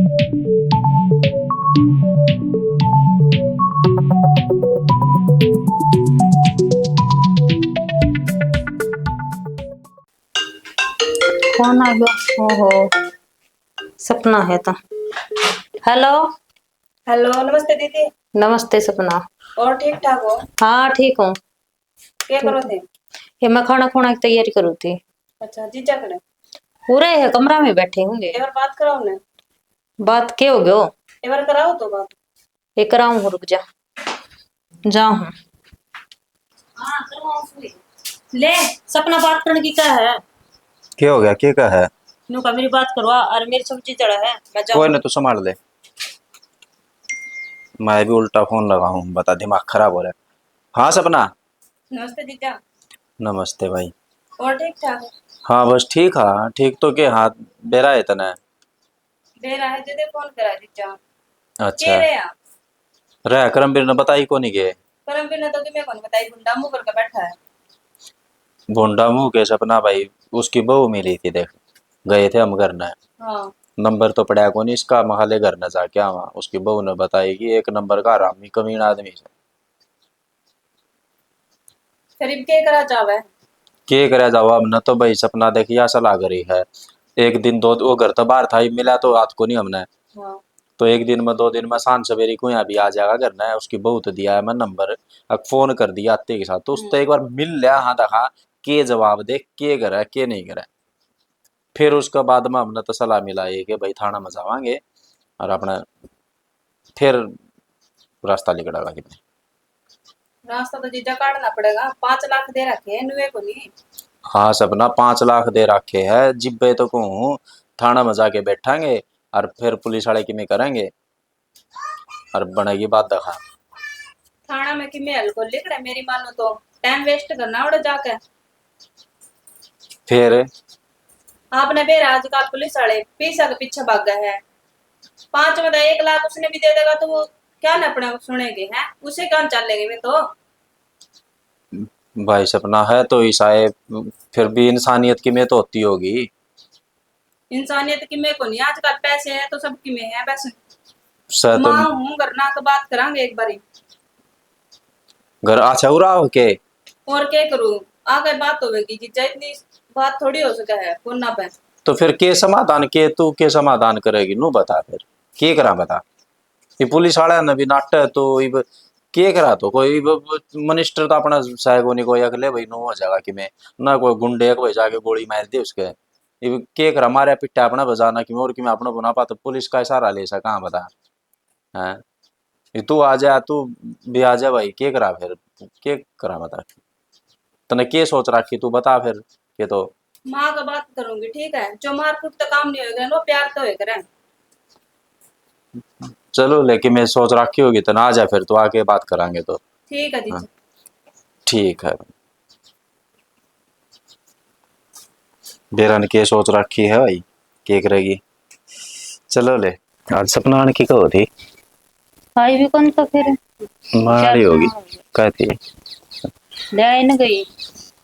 कौन आ गया? ओहो, सपना है तो। हेलो। हेलो, नमस्ते दीदी। नमस्ते सपना। और ठीक ठाक हो? हाँ ठीक हूँ। क्या करो थे? ये मैं खाना खुना की तैयारी करूँ थी। अच्छा, जीजा खड़े पूरे है कमरा में बैठे होंगे। एक बार बात कराओ ने। बात क्या हो गयो? एक बार कराओ तो बात। ये कराऊँ, रुक जा जाऊँ। ले सपना, बात करने की क्या है? क्या हो गया? क्या है? नू का मेरी बात करवा और मेरी सब्जी चढ़ा है, मैं कोई जाऊँ। ना, तू संभाल ले। मैं भी उल्टा फोन लगा हूँ, बता, दिमाग खराब हो रहा है। हाँ सपना। नमस्ते जीजा। नमस्ते भाई। और ठीक ठाक है? हाँ बस ठीक। हाँ ठीक तो के हाथ बेरा है तना। बेरा है दीदी, फोन करा जीजा। के अच्छा। रे आप? रह करमवीर ने बताई को नहीं के? परम बिना तो कि मैं कौन बताई, गुंडा मुंह करके बैठा है। भोंडा मुंह के सपना भाई, उसकी बहू मिली थी देख। गए थे हम घर न। हाँ। नंबर तो पड़ा को नहीं इसका, महाले घर न जाके आवा, उसकी बहू ने बताई कि एक नंबर का हरामी कमीन आदमी से। करीब के करा चावे? के करे जवाब न तो भाई सपना देखिया सलाह करी है। एक दिन दो वो घर तो बाहर था ही, मिला तो रात को नहीं हमने। हाँ। तो एक दिन में 2 दिन में शान सवेरी को यहाँ भी आ जाएगा करना है, उसकी बहू तो दिया है मैं नंबर। अब फोन कर दिया आते के साथ, तो उससे एक बार मिल लिया, हाँ देखा के जवाब दे के करे के नहीं करे। फिर उसके बाद में हमने तो सलाह मिला ये कि भाई थाना में जावांगे और अपना फिर रास्ता निकलेगा कितने। रास्ता तो जीजा काटना पड़ेगा, 5 लाख दे रखे हैं नुए को नहीं। हाँ सपना 5 लाख दे रखे है जिब्बे तो कहूँ, थाना में जाके बैठांगे और फिर पुलिस वाले की में करेंगे और बनेगी बात देखा। थाना में कि मैं हल्को लिख रहा है, मेरी मानो तो टाइम वेस्ट करना उड़े जाके। फिर आपने बेरा आजकल पुलिस वाले पैसा के पीछे भाग गए हैं। 5 में 1 लाख उसने भी दे देगा तो वो क्या न अपने सुनेंगे हैं, उसे कहाँ चलेंगे वे तो। भाई सपना है तो ईसा है, फिर भी इंसानियत की में तो होती होगी। इंसानियत की में को नहीं, आजकल पैसे हैं तो सबकी में है बस। सर तो माँ हूँ करना तो बात करांगे एक बारी। घर अच्छा उरा हो के। और क्या करूँ, आगे बात होगी जीजा, इतनी बात थोड़ी हो सका है फोन पे। तो फिर के समाधान के तू के समाधान करेगी नू बता फिर के करा बता। ये पुलिस वाला ने भी नाट है तो इब के करा, तो कोई मिनिस्टर तो अपना साहेब नहीं कोई अगले भाई नो हो जाएगा कि मैं ना कोई गुंडे कोई जाके गोली मार दे उसके। इब के करा मारे पिट्टा अपना बजाना कि और कि मैं अपना बना पाता, पुलिस का सहारा ले सका कहाँ बता है। ये तू आ जा, तू भी आ जा भाई, के करा फिर के करा बता। तने के सोच रखी तू बता फिर के तो। माँ का बात करूंगी ठीक है, जो मारपीट तो काम नहीं होगा ना, प्यार तो होगा। चलो लेकिन मैं सोच रखी होगी तो ना आ जा फिर, तो आके बात करांगे तो। ठीक है हाँ जीजा। ठीक है। बेरन के सोच रखी है भाई, के करेगी। चलो ले, आज सपना आने की कहो थी। आई भी कौन तो फिर मारी होगी कहती ले आई ना गई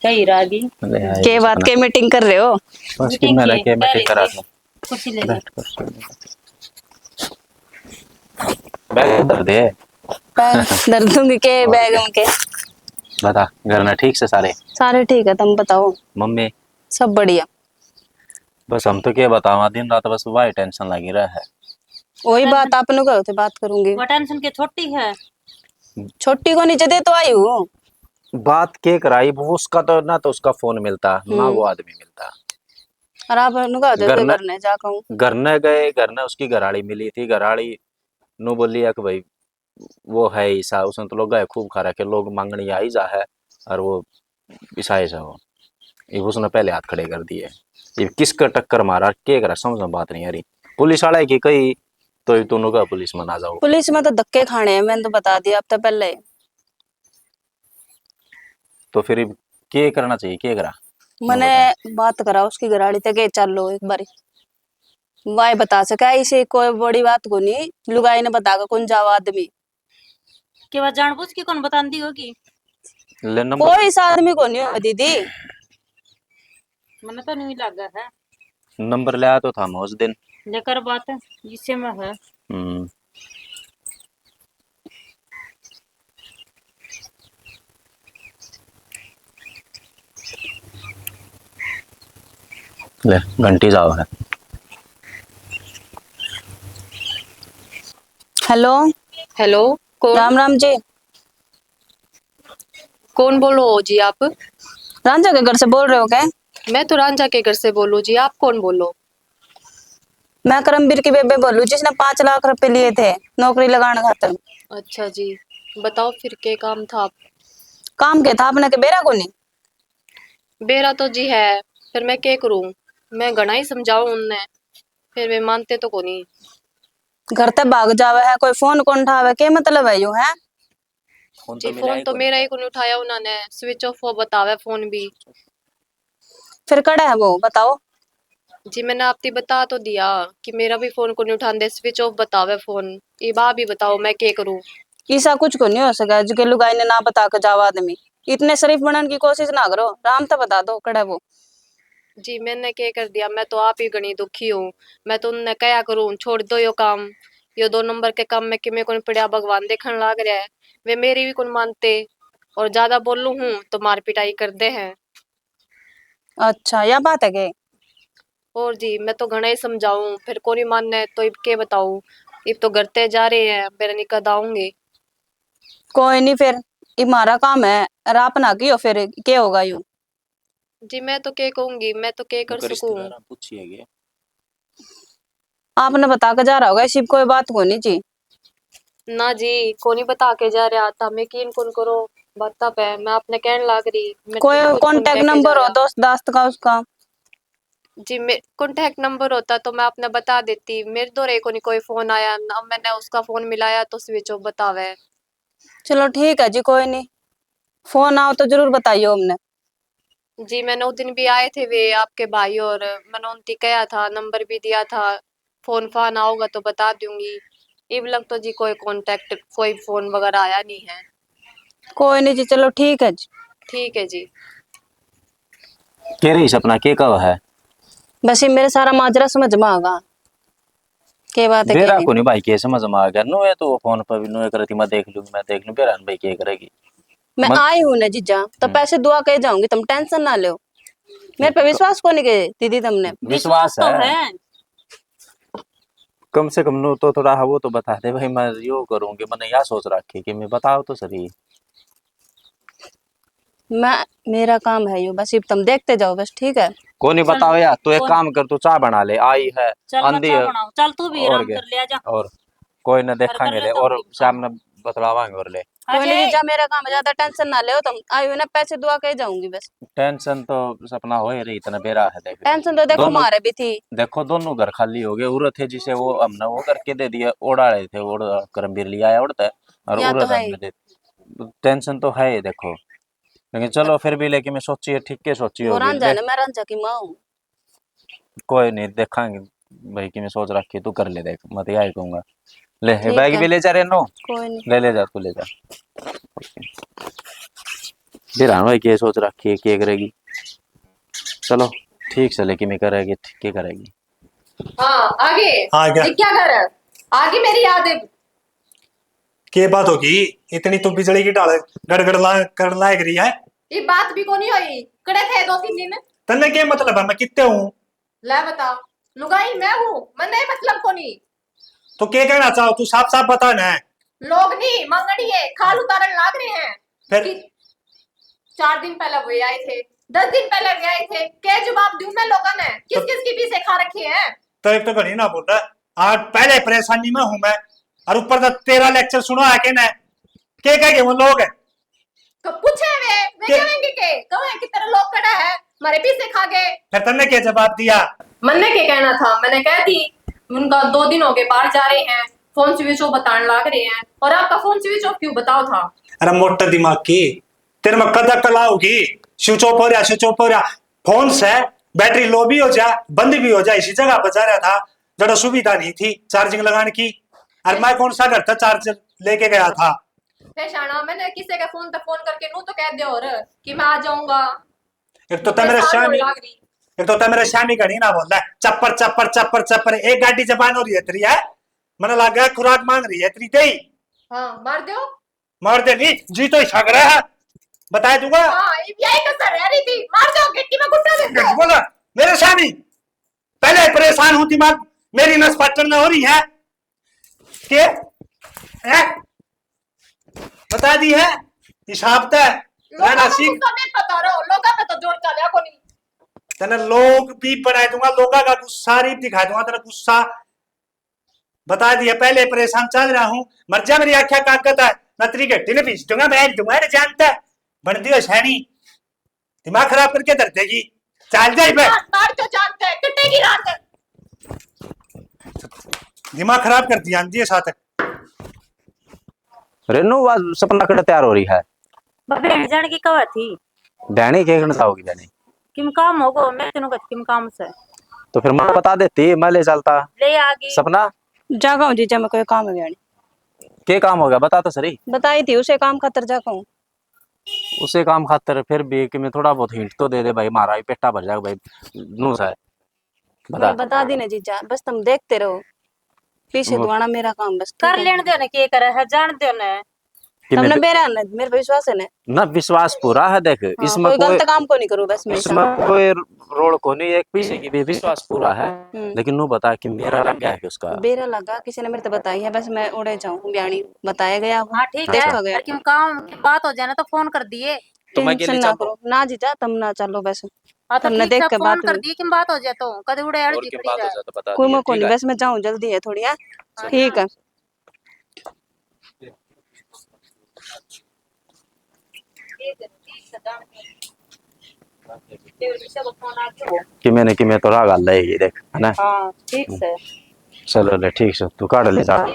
कही रागी के बात के मीटिंग कर रहे हो? बस कि मैंने के मीटिंग करा था। कुर्सी ले ले। बैठ कुर्सी बैग उधर दे। दर्द दूंगी के बैग में के। बता घर में ठीक से सारे? सारे ठीक है, तुम बताओ। मम्मी सब बढ़िया। बस हम तो क्या बतावा, दिन रात बस वही टेंशन लगी रहा है। वही बात आपने कहो थे, बात करूंगी। वो टेंशन के छोटी है। छोटी को नीचे दे तो आई हूँ। बात के कराई वो, उसका तो ना तो उसका फोन मिलता ना वो आदमी मिलता। और आप कहो थे घर तो ने करने जा कहूँ। घर ने गए, घर ने उसकी घराड़ी मिली थी, घराड़ी नु बोली है कि भाई वो है ईसा, उसने तो लोग गए खूब खा रखे, लोग मांगनी आई जा है और वो ईसाई से हो। ये उसने पहले हाथ खड़े कर दिए। ये किसका टक्कर मारा के करा समझ में बात नहीं आ रही। पुलिस वाला की कही तो ये दोनों का पुलिस में ना जाओ। पुलिस में तो धक्के खाने हैं, मैंने तो बता दिया अब तो पहले। तो फिर के करना चाहिए, के करा मैंने बात करा उसकी घराड़ी तक चलो एक बारी, वाई बता सका इसे, कोई बड़ी बात को नहीं। लुगाई ने बतागा कौन जावा आदमी। के बाद जानबूझ के कौन बताती होगी? ले नंबर कोई इस आदमी को नहीं होगा दीदी। मैंने तो नहीं लगा है। नंबर ले आया तो था मैं उस दिन। लेकर बात जिससे में है। हम्म। ले घंटी जाओ है। हेलो। हेलो। कौन राम राम जी। कौन बोलो हो जी आप? रांझा के घर से बोल रहे हो क्या? मैं तो रांझा के घर से बोलूं जी, आप कौन बोलो? मैं करमबीर की बेबे बोलूं जिसने 5 लाख रुपए लिए थे नौकरी लगाने खातर। अच्छा जी, बताओ फिर क्या काम था आप? काम के था आपने के बेरा को नहीं। बेरा तो जी है, फिर मैं क्या करूं? मैं घना ही समझाऊं उनने, फिर वे मानते तो को नहीं। घर तक भाग जावे है, कोई फोन कौन उठावे, क्या मतलब है यूं है? फोन जी तो मिला फोन ही तो को मेरा नहीं। ही को नहीं उठाया उन्होंने, स्विच ऑफ वो बतावे फोन भी। फिर कड़ा है वो बताओ। जी मैंने आपने बता तो दिया कि मेरा भी फोन को नहीं उठाते, स्विच ऑफ बतावे फोन। ये बात भी बताओ मैं क्या करूं? ऐसा कुछ को नहीं हो सका जो के लुगाई ने ना बता के जाओ आदमी। इतने शरीफ बनने की कोशिश ना करो, राम तो बता दो कड़ा है वो। जी मैंने क्या कर दिया, मैं तो आप ही घनी दुखी हूँ। मैं तो उनने क्या करूँ, छोड़ दो यो काम। यो 2 नंबर के काम में कि मेरे को नहीं पड़ा, भगवान देखने लाग रहा है। वे मेरी भी कौन मानते, और ज्यादा बोलूं हूँ तो मार पिटाई कर दे हैं। अच्छा यह बात है के? और जी मैं तो घना ही समझाऊं, फिर को नहीं मानने तो इब के बताऊं। इब तो घर ते जा रहे हैं, मेरे निकद आऊंगे। कोई नहीं फिर, ये हमारा काम है। राप ना कियो फिर क्या होगा यूं। जी मैं तो क्या कहूंगी, मैं तो क्या कर उनका सकूं? रिश्तेदार आप पूछिए ये। आपने बता के जा रहा होगा, इसी कोई बात को नहीं जी। ना जी, को नहीं बता के जा रहा था, मैं यकीन कौन करो। बता पे मैं आपने कहने लाग रही, मैं कोई कुछ कौन कांटेक्ट कह के जा नंबर हो रहा। दोस्त दास्त का उसका? जी मैं कॉन्टेक्ट नंबर होता तो मैं आपने बता देती, मेरे तो रे को नहीं कोई फोन आया ना, मैंने उसका फोन मिलाया तो स्विच ऑफ बतावे। चलो ठीक है जी, कोई नहीं। फोन आओ तो जरूर बताइयो हमने। जी मैंने उस दिन भी आए थे वे आपके भाई, और मैंने उनकी कहा था, नंबर भी दिया था। फोन फान आओगा तो बता दूंगी। इब लग तो जी कोई कांटेक्ट कोई फोन वगैरह आया नहीं है। कोई नहीं जी, चलो ठीक है जी। ठीक है जी। कह रही सपना के कब है? बस ये मेरे सारा माजरा समझ में आगा, के बात है के बेरा नहीं। को नहीं भाई, के समझ में आ गया नो है तो फोन पर भी नो करती, मैं देख लूंगी, मैं देख लूं बेरा भाई क्या करेगी। मैं मत आई हूँ ना जीजा, तो पैसे दुआ कह जाऊंगी, तुम टेंशन ना लो। मेरे पे विश्वास को नहीं के दीदी तुमने। विश्वास तो है। है। कम से कम नो तो थोड़ा है वो तो बता दे भाई, मैं यो करूंगी, मैंने यहाँ सोच रखी कि मैं बताओ तो सही। मैं मेरा काम है यू, बस ये तुम देखते जाओ बस, ठीक है? को नहीं चल बताओ यार, तो एक कौन, काम कर, तू चाय बना ले, आई है चल मैं आंधी चाय है। बनाऊं, चल तू भी और आराम क्या, कर लिया जा। और कोई न कर कर देखांगे ले, लेता और हूँ शाम काम। ने बतलावांगे और ले। कोई नहीं अजय जीजा, मेरा काम है, ज्यादा टेंशन ना ले तुम। आई हूँ ना, पैसे दुआ कह जाऊंगी बस। टेंशन तो सपना हो ही रही, इतना बेरा है देख। टेंशन तो देखो दोनों मारे भी थी। देखो दोनों घर खाली हो गए, उड़द थे जिसे वो हमने वो करके दे दिया, ओढ़ा रहे थे, ओढ़ करमबीर लिया आया उड़ता है, और या तो उड़द है ही। हमने दे। टेंशन तो है ही देखो, लेकिन चलो फिर भी, लेकिन मैं सोची है ठीक है, सोची वो होगी रांझा ले। है ना, मैं रांझा की माँ हूँ। कोई नहीं देखांगे भाई, कि मैं सोच रखी तू कर ले, देख मत यही कहूंगा। ले ये ठीक बैग है, भी ले जा रहे नो, कोई नहीं। ले जा तू ले जा। फिर हाँ भाई क्या सोच रखी है, क्या करेगी। चलो ठीक से, लेकिन मैं करेगी ठीक है करेगी। हाँ आगे। हाँ क्या? ये क्या कर? आगे मेरी याद है। के बात होगी? इतनी तो बिजली की डाल गड़गड़ला कर लायक रही है। ये बात भी को नहीं हुई, कड़े थे 2-3 दिन। तन्ने के मतलब है, मैं कितने हूँ? ले बता। लुगाई मैं हूँ, मने मतलब को नहीं। तो क्या कहना चाहो तू, साफ साफ बता ना। लोग नहीं मंगनी है, खाल उतारन लाग रहे हैं। फिर कि 4 दिन पहले वे आए थे, 10 दिन पहले वे आए थे, क्या जवाब दूं मैं लोगों ने? किस तो, किस की पीछे खा रखे हैं? तो एक तो घड़ी ना बोल रहा, आज पहले परेशानी में हूँ मैं, और ऊपर से तेरा लेक्चर सुनो है के ना। क्या कहेंगे वो लोग? तो पूछे वे के कहेंगे के कहे कि तेरे लोग कड़ा है, हमारे पीछे खा गए। फिर तन्ने क्या जवाब दिया? मैंने क्या कहना था, मैंने कह दी उनका 2 दिन हो गए बाहर जा रहे हैं, फोन स्विच ऑफ बताने लग रहे हैं। और आपका फोन स्विच ऑफ क्यों बताओ था? अरे मोटा दिमाग की, तेरे में कदा कल आओगी। स्विच ऑफ हो रहा, स्विच ऑफ हो रहा, फोन से बैटरी लो भी हो जाए बंद भी हो जाए, इसी जगह पर जा रहा था जरा सुविधा नहीं थी चार्जिंग लगाने की। और मैं कौन सा घर था चार्जर लेके गया था। शाना मैंने किसी के फोन पे फोन करके नू तो कह दे और कि मैं आ जाऊंगा। एक तो ते मेरे परेशान होने शानी, लग रही। एक तो मेरा श्यामी घड़ी ना बोल रहा है चप्पर चप्पर चप्पर चप्पर, एक गाड़ी जबान हो रही है तेरी है, मैंने लगा खुराक मांग रही है तेरी तेई। हाँ मार दो। मार दे नहीं जी तो छक रहा है, बता दूंगा। हाँ यही कसर रह रही थी, मार दो गिट्टी में गुट्टा दे दो। बोला मेरे श्यामी, पहले परेशान हूं, दिमाग मेरी नस पटन हो रही है के है? बता दी है हिसाब तय रहना सीख। बता रहा हूँ लोगों में तो जोड़ चलिया को नहीं। तेने लोग भी बना दूंगा, लोगों का गुस्सा रीप दिखा दूंगा, तेरा गुस्सा बता दिया। पहले परेशान चल रहा हूँ, मर जा मेरी आख्या काकत है, नतरी गट्टी ने पीस दूंगा मैं, तुम्हारे जानता है बनती हो सैनी, दिमाग खराब करके धर देगी। चल जाए मार तो जानते हैं कटेगी रात। दिमाग खराब कर दिया आंधी साथ। रेनू सपना कड़ तैयार हो रही है, भेड़ जाने की कवा थी। डैनी के होगी डैनी किम काम होगो, मैं तेनों का किम काम से तो फिर मैं बता देती, मैं ले चलता। ले आगी सपना जागा हूँ जीजा, मैं कोई काम है बयानी के काम हो गया बता तो सही। बताई थी उसे काम खातर जागा हूँ। उसे काम खातर फिर भी कि मैं थोड़ा बहुत हिंट तो दे दे भाई, मारा भी पेटा भर जाएगा भाई नू सा है। बता बता दी ना जीजा, बस तुम देखते रहो, पीछे दुआना मेरा काम बस। कर लेने दो ना, के करे है जान दो ना। कि तुमने मैं मेरा न, मेरे पे विश्वास है ना। ना विश्वास पूरा है देख, हाँ, इसमें कोई कोई गलत काम को नहीं करूँ बस मैं। इसमें कोई रोड को नहीं, एक पीछे की भी विश्वास पूरा है। हम्म। लेकिन नू बता कि मेरा लग गया है कि उसका बेरा लगा, किसी ने मेरे तो बताई है, बस मैं उड़े जाऊँ बयानी बताया गया वो। हाँ ठीक देखा है, गया। किम काम की बात हो जाए ना तो फोन कर दिए। तो मैं टेंशन ना करो ना जीजा, तुम ना चलो बस। हाँ तो तुमने ठीक देख है, के फोन बात कर हुई। दिए किम बात हो जाए तो कद उड़े और अर्जी की पड़ी बात हो जाए। जाए तो बता कोई दिए, मौको ठीक नहीं, है। बस मैं जाऊँ जल्दी है थोड़ी है। ठीक है कि मैंने कि मैं तो राग गल है देख है ना। हाँ ठीक से चलो ले ठीक से तू काट ले जा।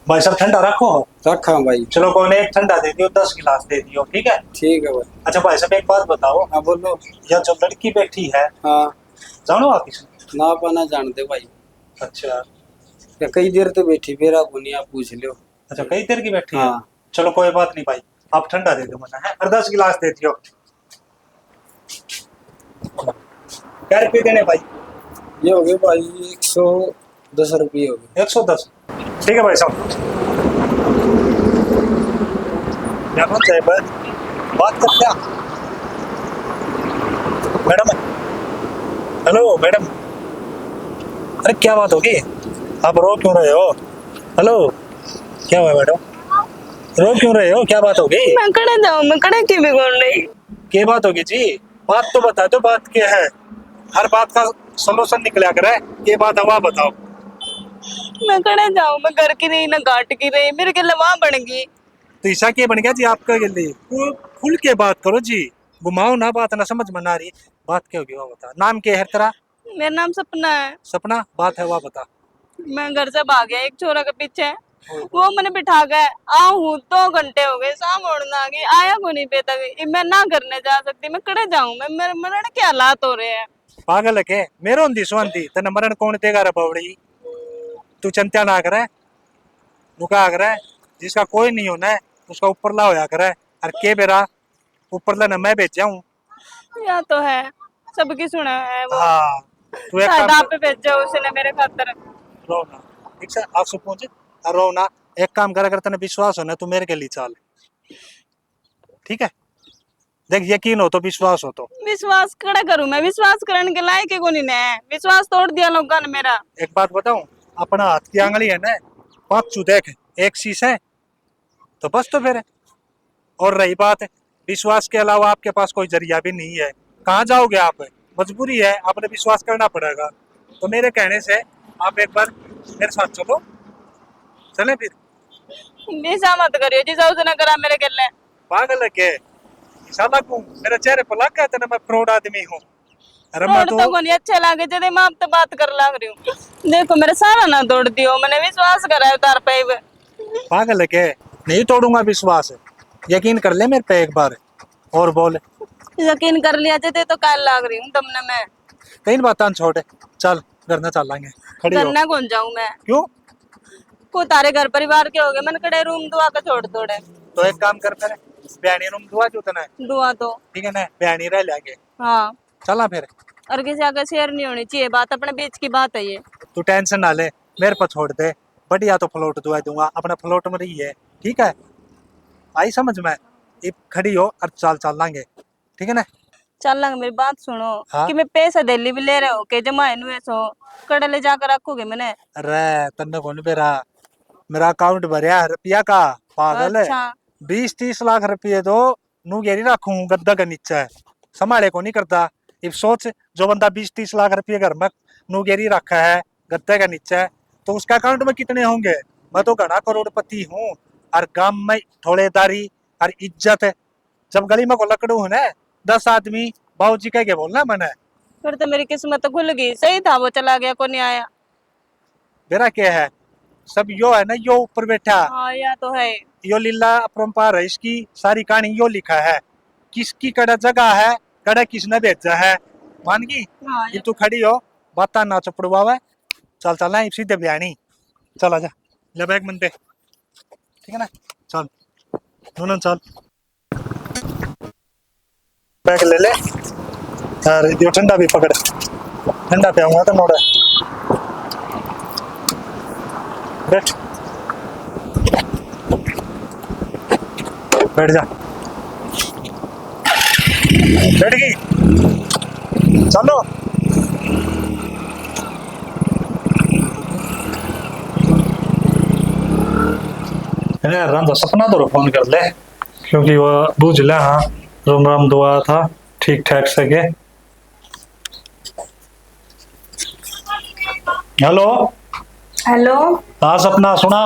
भाई साहब ठंडा रखो। रखा भाई। चलो कौन एक ठंडा दे दियो, 10 गिलास दे दियो, ठीक है। ठीक है भाई। अच्छा भाई साहब एक बात बताओ, हाँ बोलो। यह जो लड़की बैठी है हाँ जानो आप इसमें? ना पाना जानते भाई। अच्छा क्या कई देर तो बैठी, मेरा को नहीं, आप पूछ लो। अच्छा कई देर की बैठी है। हाँ। चलो कोई बात नहीं भाई, आप ठंडा दे दो मना है, और 10 गिलास दे दियो। क्या रुपये देने भाई? ये हो गए भाई 110 रुपये हो गए। 110 ठीक है भाई साहब। क्या बात है, बात करते हैं मैडम। हेलो मैडम, अरे क्या बात होगी, आप रो क्यों रहे हो? हेलो क्या हुआ मैडम, रो क्यों रहे हो, क्या बात होगी? मैं कड़े जाऊँ, मैं कड़े की बिगड़ रही। क्या बात होगी जी, बात तो बता दो, बात क्या है? हर बात का सॉल्यूशन निकला करे, ये बात हवा बताओ। मैं कड़े जाऊँ, मैं घर की रही ना घाट की रही, मेरे के लवा बन गई। तो ईशा क्या बन गया जी आपका लिए? खुल के बात करो जी, घुमाओ ना बात, ना समझ में ना रही बात क्या होगी वो बता। नाम क्या है तेरा? मेरा नाम सपना है। सपना, बात है वह बता। मैं घर से भाग गया एक छोरा के पीछे, वो मैंने बिठा गया, आऊँ 2 घंटे हो गए, शाम होने आ गई, आया को नहीं पे तक, मैं ना करने जा सकती, मैं कड़े जाऊँ, मैं मेरे मरण के हालात हो रहे हैं। पागल है के मेरो होंदी सुनती तेन मरण कौन देगा रे बवड़ी, तू चिंता ना करे, रुका करे, जिसका कोई नहीं होना है उसका ऊपर ला होया करे, और के बेरा ऊपर ला मैं भेजा हूँ। या तो है, सबकी सुना है वो। हाँ तू एक शायद काम आप पे भेजा उसने मेरे खातर। रो ना, ठीक से आप से पूछ और रो ना, एक काम करा, अगर तेने विश्वास हो ना तू मेरे के लिए चल, ठीक है। देख यकीन हो तो विश्वास हो तो। विश्वास कड़ा करूं मैं, विश्वास करने के लायक को नहीं है, विश्वास तोड़ दिया लोगों ने मेरा। एक बात बताऊं, अपना हाथ की आंगली है ना, 5 देख, एक शीश है तो बस, तो फिर और रही बात विश्वास के अलावा आपके पास कोई जरिया भी नहीं है, कहाँ जाओगे आप? मजबूरी है, आपने विश्वास करना पड़ेगा। तो मेरे कहने से आप एक बार मेरे साथ चलो, चले फिर। ऐसा मत करियो जिसा उसने करा मेरे गले। पागल है के, साला को मेरे चेहरे पर लग गया था ना मैं फ्रॉड आदमी हूँ। अरे मैं तोड़ तो कोनी अच्छे लागे जदे मैं आप तो बात कर लाग रही हूँ। देखो मेरे सारा ना तोड़ दियो, मैंने विश्वास करा है तार पे। पागल है क्या? नहीं तोड़ूंगा विश्वास, यकीन कर ले मेरे पे एक बार। और बोल। यकीन कर लिया जदे तो काल लाग रही हूँ तुमने। मैं तीन बात छोड़, चल घर ना चलेंगे। खड़ी हो। करना कौन जाऊँ मैं? क्यों? को तारे घर परिवार के हो गए, मैंने कड़े रूम दुआ का छोड़ तोड़े। तो एक काम कर, मेरे बयानी रूम दुआ जो तना है, दुआ तो ठीक है ना, बयानी रह लेंगे। हाँ, चला फिर। और किसी आगे शेयर नहीं होनी चाहिए, बात अपने बीच की बात है ये। तू टेंशन ना ले, मेरे पर छोड़ दे। बढ़िया तो फ्लोट दुआ दूंगा, अपना फ्लोट में रही है, ठीक है? आई समझ में? अब खड़ी हो और चल लांगे, ठीक है ना? चल लंग मेरी बात सुनो। हाँ? कि मैं पैसा दिल्ली भी ले रहे हो के जमा इनवे सो कड़े ले जाकर रखोगे मैंने? अरे तन्ने कौन मेरा अकाउंट भरिया है रुपया का, पागल है। अच्छा 20-30 लाख रुपये तो नू गेरी रखूं गद्दा का नीचे है, संभाले को नहीं करता। अब सोच, जो बंदा 20-30 लाख रुपये घर में नू गेरी रखा है गद्दे का नीचे है, तो उसका अकाउंट में कितने होंगे? मैं तो घना करोड़पति हूँ, और गांव में थोड़ेदारी और इज्जत है। जब गली में को लकड़ू है ना 10 आदमी बाबू जी कह के बोलना मैंने। फिर तो मेरी किस्मत तो खुल गई, सही था वो चला गया को नहीं आया। मेरा क्या है, सब यो है ना, यो ऊपर बैठा, हाँ या तो है। यो लीला अपरंपार है, इसकी सारी कहानी यो लिखा है। किसकी कड़ा जगह है, कड़ा किसने भेजा है, मान गई? हाँ ये तू खड़ी हो, बाता ना चपड़वावे। चल चल ना सीधे बयानी, चल आजा, ले बैग मन पे, ठीक है ना? चल नूनन चल, बैग ले ले, और यो ठंडा भी पकड़, ठंडा पियाऊंगा तो मोड़ा। बैठ बैठ जा, बैठ गई, चलो। रंधा सपना तो फोन कर ले, क्योंकि वो बूझ ले। हाँ रोम राम दुआ था ठीक ठाक सके। हेलो हेलो, हाँ सपना सुना?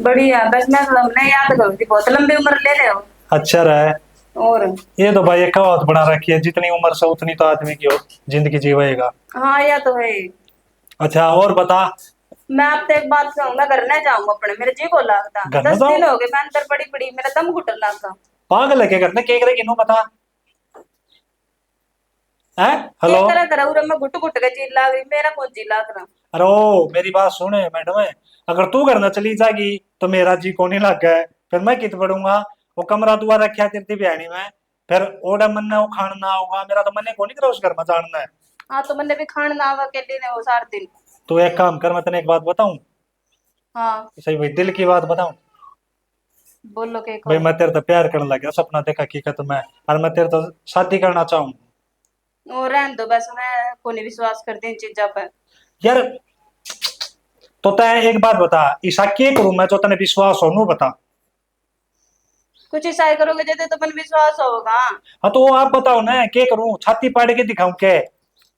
बढ़िया। बस मैं तो हमने याद करूँ थी, बहुत लंबी उम्र ले रहे हो। अच्छा रहे। और ये तो भाई एक कहावत बना रखी है, जितनी उम्र से उतनी तो आदमी की हो जिंदगी जीवेगा। हाँ या तो है। अच्छा और बता। मैं आपसे एक बात कहूँ, मैं घर नहीं जाऊंगा अपने, मेरे जी को लागता। घर न 10 जाऊं? दिन हो गए मैं अंदर पड़ी पड़ी, मेरा दम घुटन लागता। पागल है क्या करने, क्या करे किन्हों बता है? हेलो करा करा उरे मैं घुट घुट के चीज लाग रही, मेरा कौन चीज लाग रहा। अरे ओ मेरी बात सुने मैडम, अगर तू घर न चली जाएगी तो मेरा जी को नहीं लग गया, फिर मैं कित पढ़ूंगा? वो कमरा दुआ रखा तेरी बयानी में, फिर ओडा मन वो खाना ना होगा, मेरा तो मन को नहीं करा उस घर में जानना है। हाँ तो मैंने भी खाना ना आवा के लिए वो सारे दिन। तो एक काम कर, मैं तेने एक बात बताऊं? हाँ सही भाई दिल की बात बताऊं? बोलो के भाई मैं तेरे तो प्यार करने लग गया, सपना देखा हकीकत में, और मैं तेरे तो शादी करना चाहूँ। वो रहन दो बस, मैं को नहीं विश्वास करती इन चीजों पर। यार तो तय एक बात बता, ईसा के करूं मैं जो तने विश्वास हो? नू बता। कुछ ऐसा करोगे जैसे तो मन विश्वास होगा। हाँ तो आप बताओ ना, क्या करूं? छाती पाड़ के दिखाऊं के?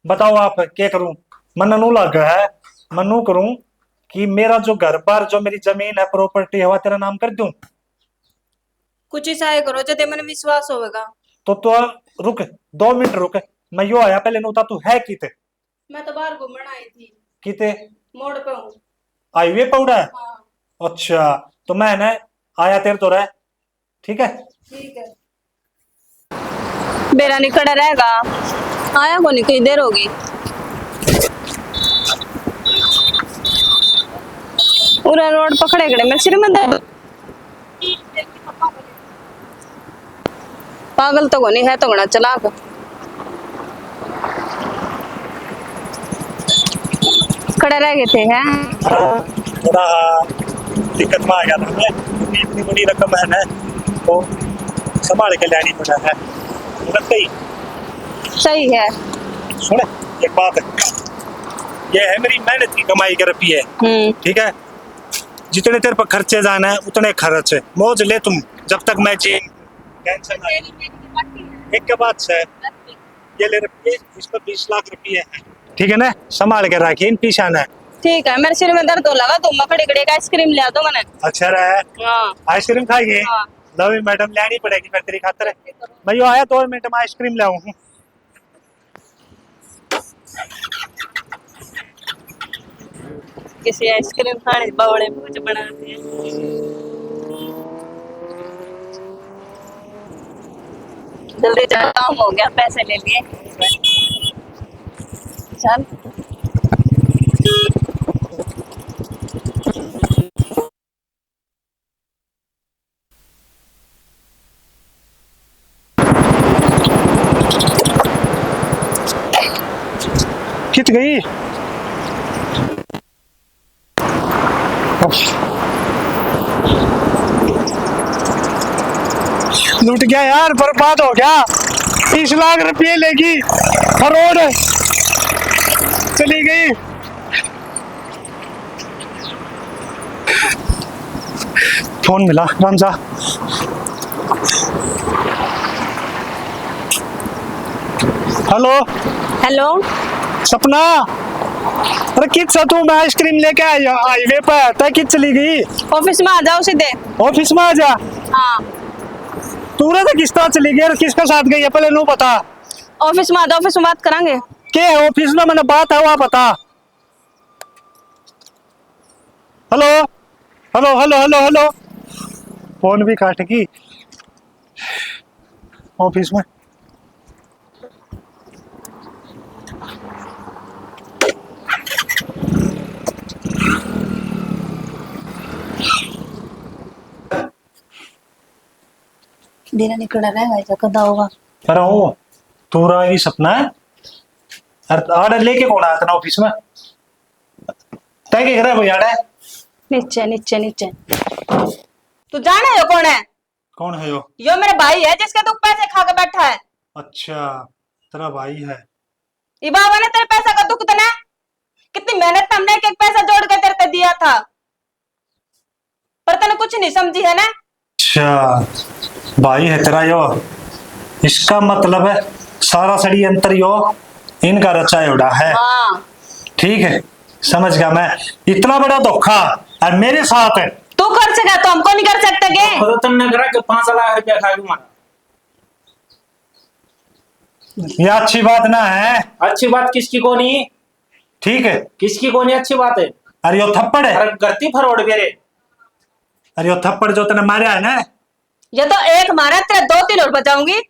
बताओ आप क्या करूं? मन नू लग है, मनु करूं कि मेरा जो घर पर जो मेरी जमीन है प्रॉपर्टी है वह तेरा नाम कर दूं? कुछ ऐसा करो जैसे मन विश्वास होगा। तो रुक 2 मिनट रुक, मैं यो आया पहले नूता तू है किते? मैं तो बाहर घूमने आई थी, किते? मोड़ पे हूँ। हाईवे पौड़ा है? हाँ अच्छा तो मैं ना आया तेरे तो रह, ठीक है? ठीक है। बेरा निकड़ा रहेगा, आया को नहीं, कई देर होगी। पूरा रोड पकड़े गए मैं श्रीमंद पागल तो नहीं है, तो गणा चलाक। खड़े रह गए थे हैं। थोड़ा दिक्कत में आ गया था मैं, इतनी बड़ी रकम है ना तो संभाल के लेनी पड़ा है। ही सही है। सुन एक बात है, ये है मेरी मेहनत की कमाई के रुपये, ठीक है? जितने तेरे पर खर्चे जाना है उतने खर्च है, मौज ले तुम जब तक मैं जी टेंशन ना। एक के बाद से ये ले रुपये, इस पर 20 लाख रुपये है, ठीक है ना? संभाल के रखिए, इन पीछा ना। ठीक है, मेरे सिर में दर्द हो लगा तो मकड़ी कड़ी का आइसक्रीम ले दो मैंने। अच्छा रहा, हाँ आइसक्रीम खाएंगे? हाँ। लवी मैडम लेनी पड़ेगी फिर तेरी खातर। मैं यो आया 2 मिनट में आइसक्रीम ले आऊं। किसी आइसक्रीम खाने बावड़े मुझे बनाते हैं। जल्दी चल, काम हो गया, पैसे ले लिए। चल कित गई? लूट गया यार, बर्बाद हो गया। 30 लाख रुपये लेगी, करोड़ चली गई। फोन मिला रामजा। हेलो हेलो, सपना, अरे कित सा तू? मैं आइसक्रीम लेके आया हाईवे पर, तय कित चली गई? ऑफिस में आ जाओ सीधे। ऑफिस में आ जा। हाँ, तू रे किस तरह चली गई और किसके साथ गई है पहले नो बता। ऑफिस में आ जाओ, ऑफिस में बात करेंगे। के ऑफिस में मैंने बात है वहाँ बता। Hello hello hello hello hello, phone भी काट गई। ऑफिस में दिन निकल रहा है भाई, कदा होगा। अरे ओ तू रहा सपना है? अरे आर्डर लेके कौन आया था ऑफिस में? तय क्या कर रहा है भाई? आड़ा नीचे नीचे नीचे। तू जाने हो कौन है? कौन है यो मेरे भाई है जिसके तू पैसे खा के बैठा है। अच्छा तेरा भाई है। ये बाबा ने तेरे पैसा का दुख तना, कितनी मेहनत हमने एक एक पैसा जोड़ के तेरे पे दिया था, पर तूने कुछ नहीं समझी है ना। अच्छा भाई है तेरा यो, इसका मतलब है सारा सड़ी अंतर यो इनका रचा उड़ा है। हाँ, ठीक है समझ गया मैं। इतना बड़ा धोखा और मेरे साथ है। तू कर सका तो हमको नहीं कर सकते के? तो तुमने करा कि 5 लाख रुपया खा गया मारा। ये अच्छी बात ना है। अच्छी बात किसकी को नहीं? ठीक है किसकी को नहीं अच्छी बात है? अरे यो थप्पड़ है। अरे गलती फरोड़ बेरे। अरे यो थप्पड़ जो तने मारा है ना, ये तो एक मारा, तेरे 2-3 और बचाऊंगी।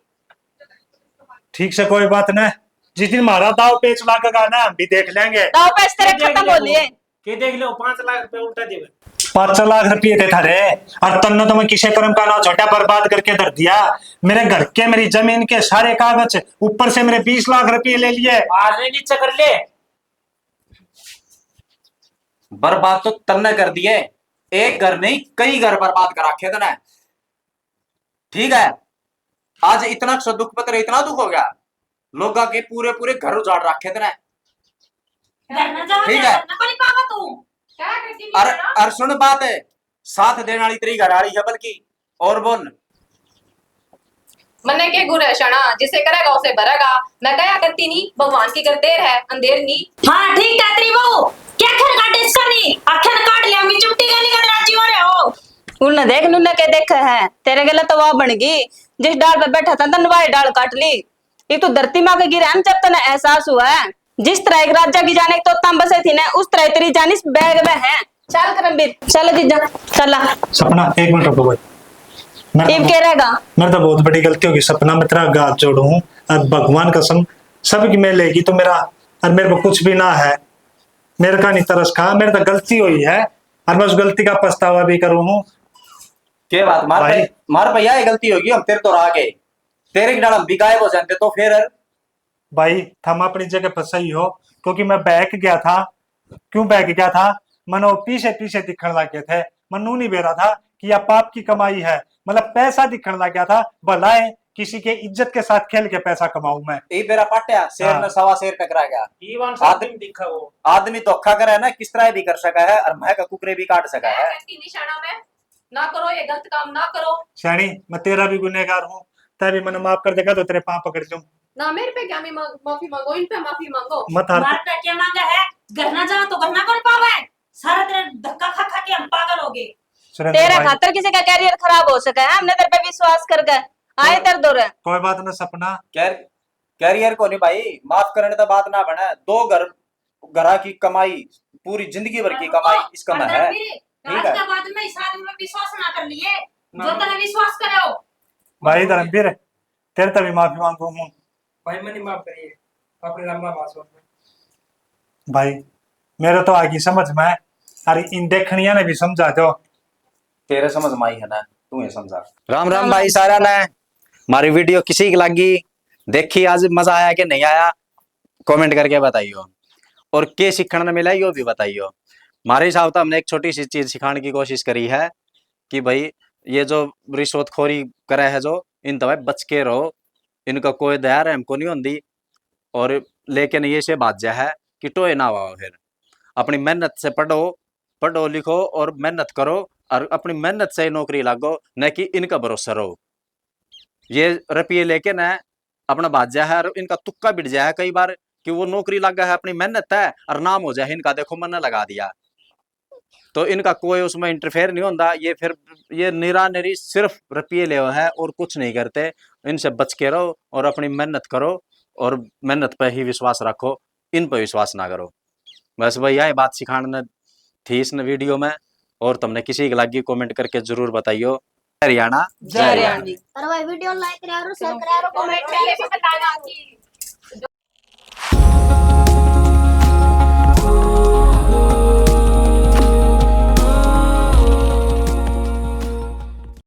ठीक से कोई बात ना। जिस दिन मारा दाव पेच लागेगा ना हम भी देख लेंगे। दाव पैसे तेरे खत्म हो लिए। के देख लो 5 लाख रुपया उल्टा देवे। 5 लाख रुपये थे थारे और तन्ने तो मैं किसी कर्म का ना छोटा बर्बाद करके धर दिया। मेरे घर के, मेरी जमीन के सारे कागज, ऊपर से मेरे 20 लाख रुपये ले लिए। आज नहीं नीचे कर ले। बर्बाद तो तन्ने कर दिए, एक घर नहीं कई घर बर्बाद कर रखे तने। ठीक है, आज इतना दुख पत्र, इतना दुख हो गया, लोग के पूरे पूरे घर उजाड़ रखे तने। ठीक है, और सुन बात है, साथ देने वाली तेरी घर वाली है बल्कि, और बोल। मन्ने के गुर है शना, जिसे करेगा उसे भरेगा। मैं कया करती नहीं, भगवान की करते है अंधेर नहीं। हाँ ठीक है तेरी बहू, क्या खर काटे इसका नहीं, आखिर काट लिया, मैं चुपटी का नहीं कर राजी हो रहे हो। उन्हें देख नुन्ने के देख है, तेरे गला तो वह बन गई। जिस डाल पे बैठा था तनवाई डाल काट ली। ये तो धरती माँ के गिरे हम जब तने एहसास हुआ है। जिस तरह एक राजा की जाने तो तम बसे थी ना, उस तरह तेरी जान इस बैग में है। चल करमवीर, चल जीजा चला। सपना 1 मिनट रुको भाई, इब के रहेगा। मेरे तो बहुत बड़ी गलती होगी सपना, मैं तेरा गाथ जोड़ू हूँ और भगवान कसम सब की मैं लेगी तो मेरा, और मेरे को कुछ भी ना है, मेरे का नहीं तरस खा। मेरे तो गलती हुई है और मैं उस गलती का पछतावा भी करूँ हूँ। के बात मार भैया, ये गलती होगी, हम तेरे तो रह गए, तेरे की डाल हम भी गायब हो जाते तो फिर। भाई थम अपनी जगह पर सही हो, क्योंकि मैं बहक गया था। क्यों बहक गया था? मनो पीछे पीछे दिखने लग गए थे। मनु नहीं बेरा था कि यह पाप की कमाई है, मतलब पैसा दिखने लग गया था। भला है किसी के इज्जत के साथ खेल के पैसा कमाऊं मैं। ये बेरा पाटिया शेर हाँ। ने 1.25 शेर टकरा गया। ईवान आदमी दिखा वो आदमी धोखा करे ना, किस तरह भी कर सका है, और मैं का कुकरे भी काट सका है। निशाना में ना करो, ये गलत काम ना करो। शैनी मैं तेरा भी गुनहगार हूँ, तभी मैंने माफ कर देगा तो तेरे पाँव पकड़ दूं। ना मेरे पे क्या माफी मांगो, इन पे माफी मांगो। मत हार। मारता क्या मांगा है, घर ना जाओ तो घर ना कर पावे। सारा तेरा धक्का खा खा के हम पागल हो गए। सुरेंद्र तेरे भाई खातर किसी का कैरियर खराब हो सका है, हमने तेरे पे विश्वास कर गए आए तेरे दो रे। कोई बात ना सपना कैरियर को नहीं भाई, माफ करने तो बात ना बने। दो घरा की कमाई, पूरी जिंदगी भर की कमाई इसका में है। ठीक है, बाद में इस आदमी में विश्वास ना कर लिए जो तने विश्वास करे हो। भाई धर्मवीर तेरे तभी माफी मांगू हूँ भाई मैंने माफ करिए, अपने लंबा मासूम भाई, मेरे तो आगे समझ में है। अरे इन देखनिया ने भी समझा दो। तेरे समझ में आई है ना, तू ये समझा। राम राम भाई सारा ने। हमारी वीडियो किसी की लगी, देखी आज मजा आया कि नहीं आया, कमेंट करके बताइयो। और के सीखने ने मिला यो भी बताइयो। हमारे हिसाब से हमने एक छोटी सी चीज सिखाने की कोशिश करी है कि भाई ये जो रिश्वतखोरी करे है जो, इन तो भाई बच के रहो, इनका कोई दया रहम को नहीं होती। और लेकिन ये से बात जा है कि टोए ना हुआ, फिर अपनी मेहनत से पढ़ो लिखो और मेहनत करो, और अपनी मेहनत से ही नौकरी लागो, न कि इनका भरोसा रहो। ये रुपये लेके न अपना बाजा है और इनका तुक्का बिट जाए कई बार कि वो नौकरी लगा है, अपनी मेहनत है और नाम हो जाए इनका, देखो मैंने लगा दिया, तो इनका कोई उसमें इंटरफेयर नहीं होता। ये फिर ये निरा निरी सिर्फ रुपये ले है और कुछ नहीं करते। इनसे बच के रहो और अपनी मेहनत करो, और मेहनत पर ही विश्वास रखो, इन पर विश्वास ना करो। बस भाई यही बात सिखाने थी इस वीडियो में। और तुमने किसी की लगी कमेंट करके जरूर बताइयो। हरियाणा जय हरियाणा। और भाई वीडियो लाइक करो, शेयर करो, कमेंट करके बताना।